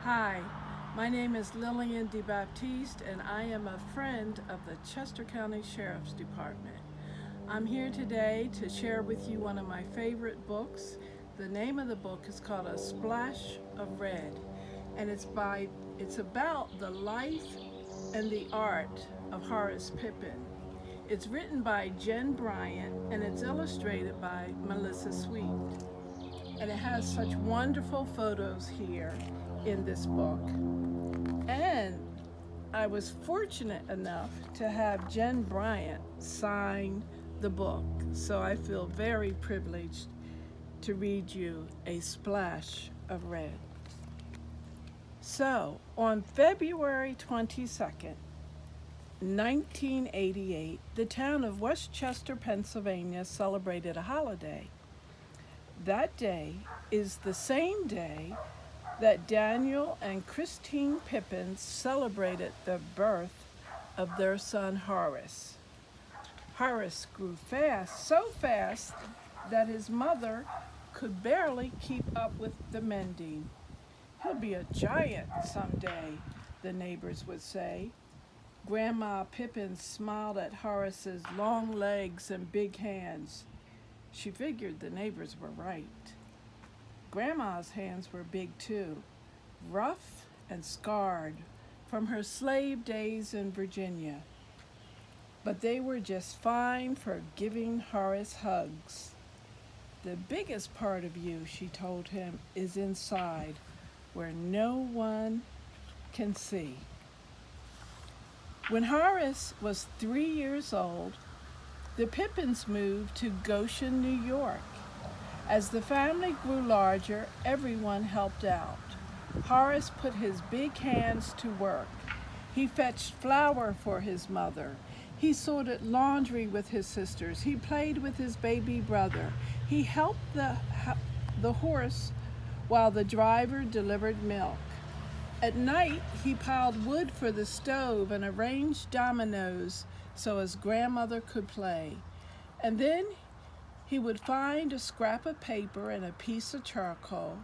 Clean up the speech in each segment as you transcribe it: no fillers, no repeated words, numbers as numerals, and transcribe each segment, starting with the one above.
Hi, my name is Lillian DeBaptiste, and I am a friend of the Chester County Sheriff's Department. I'm here today to share with you one of my favorite books. The name of the book is called A Splash of Red, and it's about the life and the art of Horace Pippin. It's written by Bryant, and it's illustrated by Melissa Sweet. And it has such wonderful photos here in this book. And I was fortunate enough to have Bryant sign the book, so I feel very privileged to read you A Splash of Red. So, on February 22nd, 1988, the town of Westchester, Pennsylvania celebrated a holiday. That day is the same day that Daniel and Christine Pippin celebrated the birth of their son Horace. Horace grew fast, so fast that his mother could barely keep up with the mending. He'll be a giant someday, the neighbors would say. Grandma Pippin smiled at Horace's long legs and big hands. She figured the neighbors were right. Grandma's hands were big too, rough and scarred from her slave days in Virginia. But they were just fine for giving Horace hugs. The biggest part of you, she told him, is inside, where no one can see. When Horace was 3 years old, the Pippins moved to Goshen, New York. As the family grew larger, everyone helped out. Horace put his big hands to work. He fetched flour for his mother. He sorted laundry with his sisters. He played with his baby brother. He helped the horse while the driver delivered milk. At night, he piled wood for the stove and arranged dominoes so his grandmother could play. And then he would find a scrap of paper and a piece of charcoal,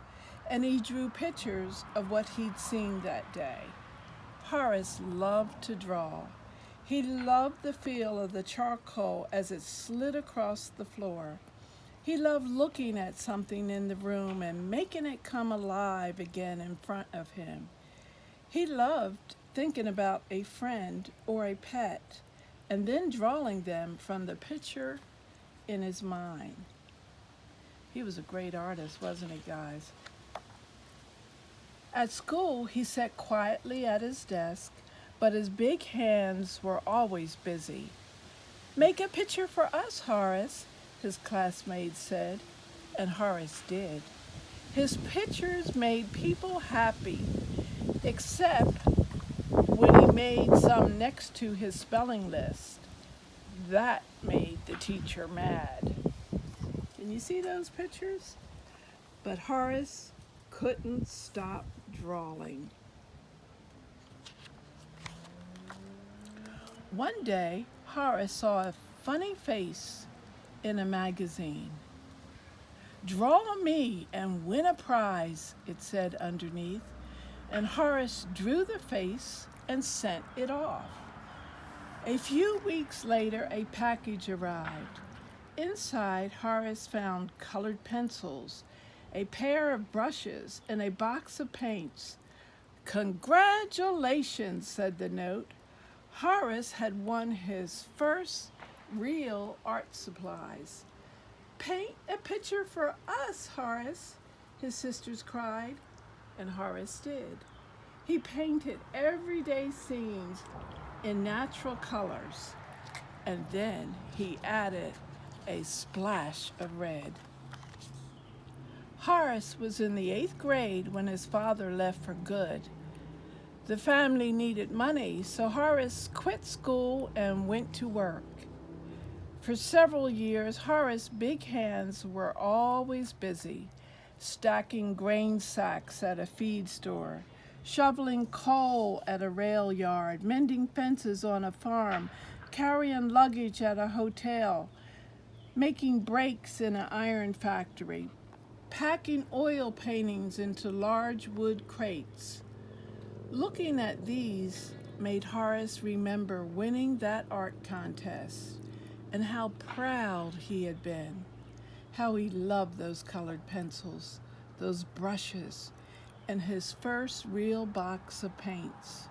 and he drew pictures of what he'd seen that day. Horace loved to draw. He loved the feel of the charcoal as it slid across the floor. He loved looking at something in the room and making it come alive again in front of him. He loved thinking about a friend or a pet and then drawing them from the picture in his mind. He was a great artist, wasn't he, guys? At school, he sat quietly at his desk, but his big hands were always busy. "Make a picture for us, Horace," his classmates said, and Horace did. His pictures made people happy, except when he made some next to his spelling list. That made the teacher mad. Can you see those pictures? But Horace couldn't stop drawing. One day, Horace saw a funny face in a magazine. "Draw me and win a prize," it said underneath, and Horace drew the face and sent it off. A few weeks later, a package arrived. Inside, Horace found colored pencils, a pair of brushes, and a box of paints. "Congratulations," said the note. Horace had won his first real art supplies. "Paint a picture for us, Horace," his sisters cried, and Horace did. He painted everyday scenes in natural colors, and then he added a splash of red. Horace was in the 8th grade when his father left for good. The family needed money, so Horace quit school and went to work. For several years, Horace's big hands were always busy, stacking grain sacks at a feed store, shoveling coal at a rail yard, mending fences on a farm, carrying luggage at a hotel, making brakes in an iron factory, packing oil paintings into large wood crates. Looking at these made Horace remember winning that art contest and how proud he had been, how he loved those colored pencils, those brushes, and his first real box of paints.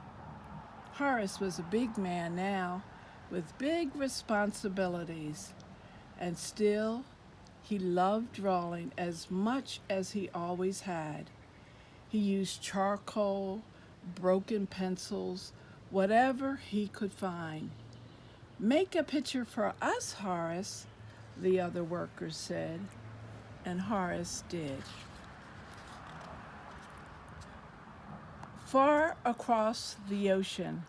Horace was a big man now, with big responsibilities, and still he loved drawing as much as he always had. He used charcoal, broken pencils, whatever he could find. "Make a picture for us, Horace," the other workers said, and Horace did. Far across the ocean,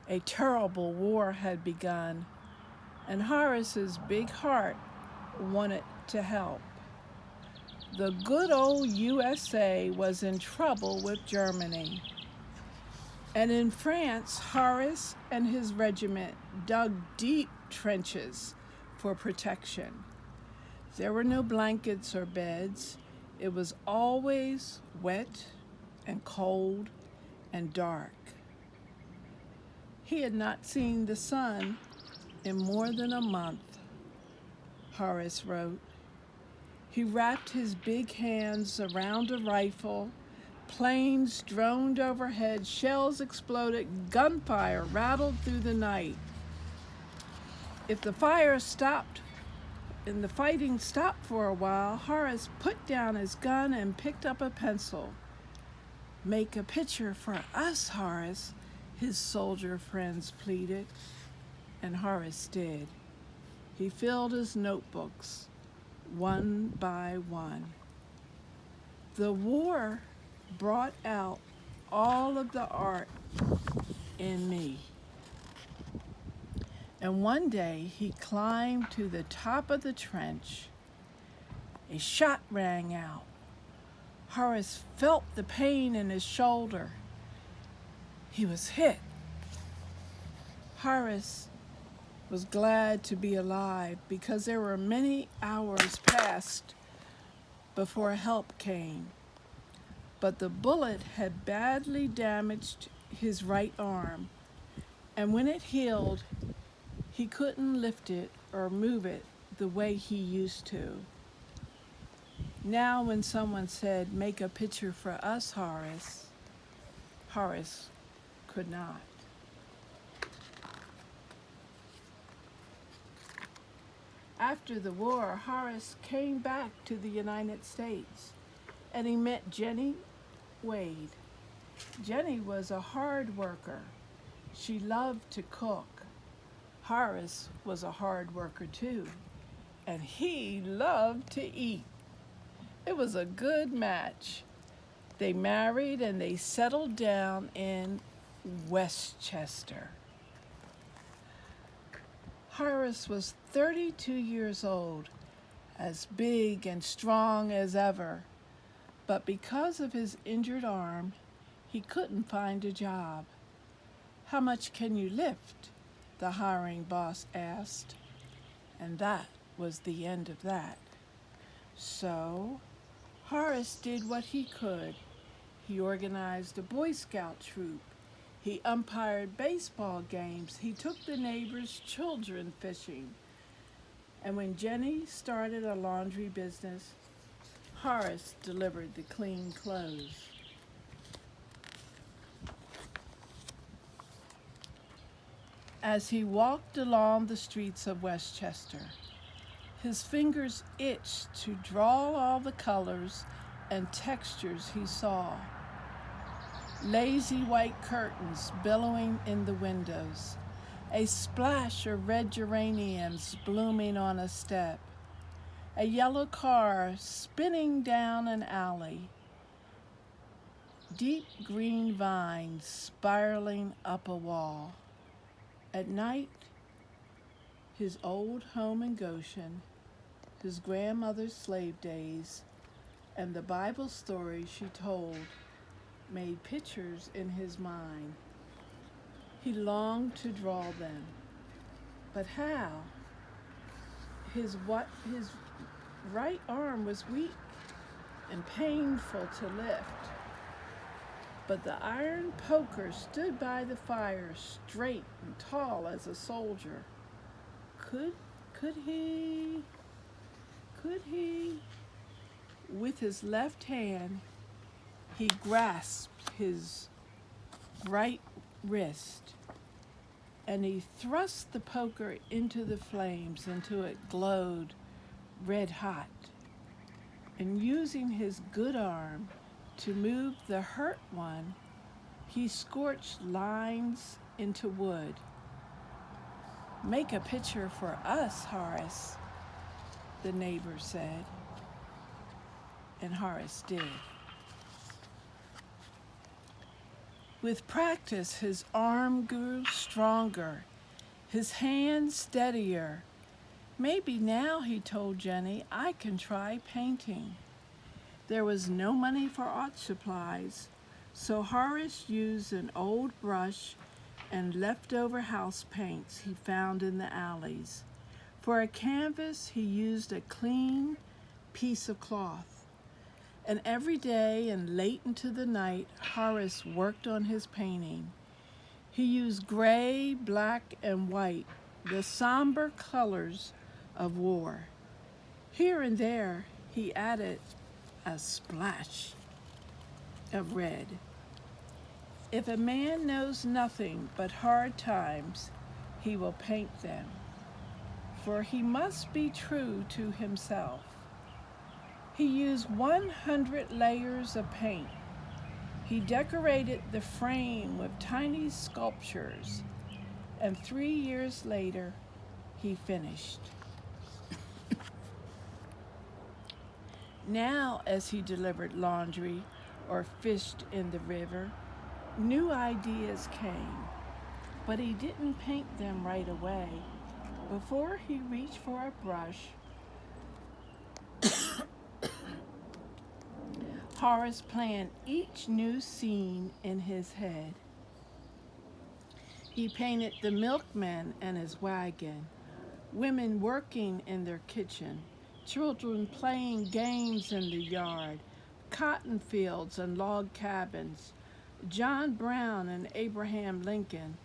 a terrible war had begun, and Horace's big heart wanted to help. The good old USA was in trouble with Germany. And in France, Horace and his regiment dug deep trenches for protection. There were no blankets or beds. It was always wet and cold and dark. He had not seen the sun in more than a month, Horace wrote. He wrapped his big hands around a rifle. Planes droned overhead, shells exploded, gunfire rattled through the night. If the fire stopped and the fighting stopped for a while, Horace put down his gun and picked up a pencil. "Make a picture for us, Horace," his soldier friends pleaded, and Horace did. He filled his notebooks one by one. The war brought out all of the art in me. And one day he climbed to the top of the trench. A shot rang out. Horace felt the pain in his shoulder. He was hit. Horace was glad to be alive because there were many hours passed before help came. But the bullet had badly damaged his right arm, and when it healed, he couldn't lift it or move it the way he used to. Now when someone said, "Make a picture for us, Horace," Horace could not. After the war, Horace came back to the United States, and he met Jenny Wade. Jenny was a hard worker. She loved to cook. Horace was a hard worker too, and he loved to eat. It was a good match. They married and they settled down in Westchester. Horace was 32 years old, as big and strong as ever, but because of his injured arm, he couldn't find a job. "How much can you lift?" the hiring boss asked, and that was the end of that. So Horace did what he could. He organized a Boy Scout troop. He umpired baseball games. He took the neighbors' children fishing. And when Jenny started a laundry business, Horace delivered the clean clothes. As he walked along the streets of Westchester, his fingers itched to draw all the colors and textures he saw. Lazy white curtains billowing in the windows, a splash of red geraniums blooming on a step, a yellow car spinning down an alley, deep green vines spiraling up a wall. At night, his old home in Goshen, his grandmother's slave days, and the Bible stories she told made pictures in his mind. He longed to draw them, but how? His right arm was weak and painful to lift. But the iron poker stood by the fire, straight and tall as a soldier. Could, could he, could he? With his left hand, he grasped his right wrist, and he thrust the poker into the flames until it glowed red hot. And using his good arm to move the hurt one, he scorched lines into wood. "Make a picture for us, Horace," the neighbor said. And Horace did. With practice, his arm grew stronger, his hand steadier. "Maybe now," he told Jenny, "I can try painting." There was no money for art supplies, so Horace used an old brush and leftover house paints he found in the alleys. For a canvas, he used a clean piece of cloth. And every day and late into the night, Horace worked on his painting. He used gray, black, and white, the somber colors of war. Here and there, he added a splash of red. If a man knows nothing but hard times, he will paint them, for he must be true to himself. He used 100 layers of paint. He decorated the frame with tiny sculptures, and 3 years later, he finished. Now, as he delivered laundry or fished in the river, new ideas came, but he didn't paint them right away. Before he reached for a brush, Horace planned each new scene in his head. He painted the milkman and his wagon, women working in their kitchen, children playing games in the yard, cotton fields and log cabins, John Brown and Abraham Lincoln,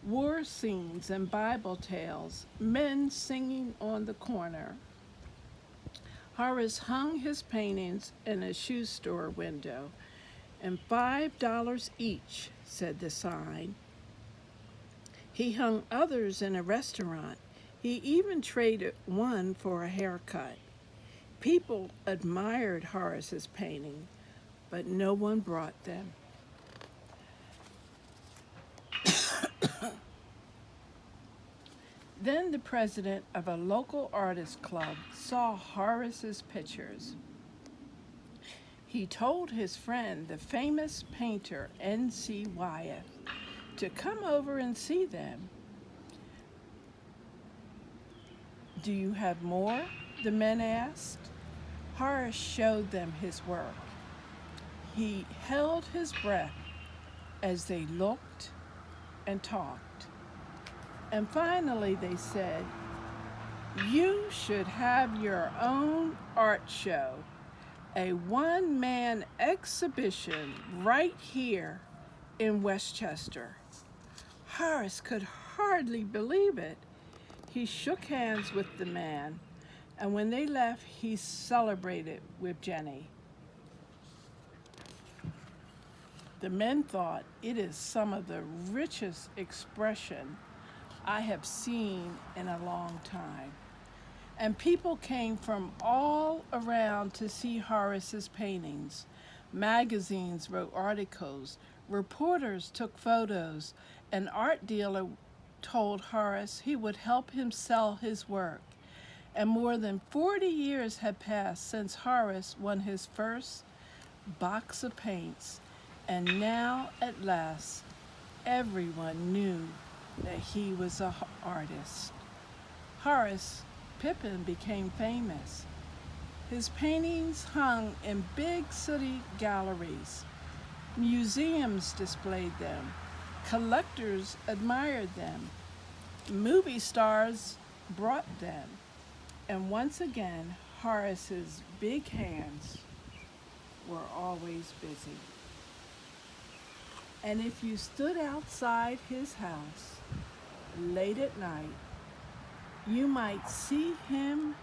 war scenes and Bible tales, men singing on the corner. Horace hung his paintings in a shoe store window, and $5 each, said the sign. He hung others in a restaurant. He even traded one for a haircut. People admired Horace's painting, but no one brought them. Then the president of a local artist club saw Horace's pictures. He told his friend, the famous painter N.C. Wyeth, to come over and see them. "Do you have more?" the men asked. Horace showed them his work. He held his breath as they looked and talked. And finally they said, "You should have your own art show, a one-man exhibition right here in Westchester." Horace could hardly believe it. He shook hands with the man, and when they left, he celebrated with Jenny. The men thought, "It is some of the richest expression I have seen in a long time." And people came from all around to see Horace's paintings. Magazines wrote articles, reporters took photos, an art dealer told Horace he would help him sell his work. And more than 40 years had passed since Horace won his first box of paints, and now, at last, everyone knew that he was an artist. Horace Pippin became famous. His paintings hung in big city galleries. Museums displayed them. Collectors admired them. Movie stars bought them. And once again, Horace's big hands were always busy. And if you stood outside his house late at night, you might see him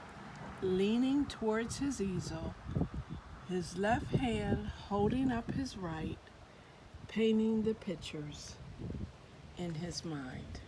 leaning towards his easel, his left hand holding up his right, painting the pictures in his mind.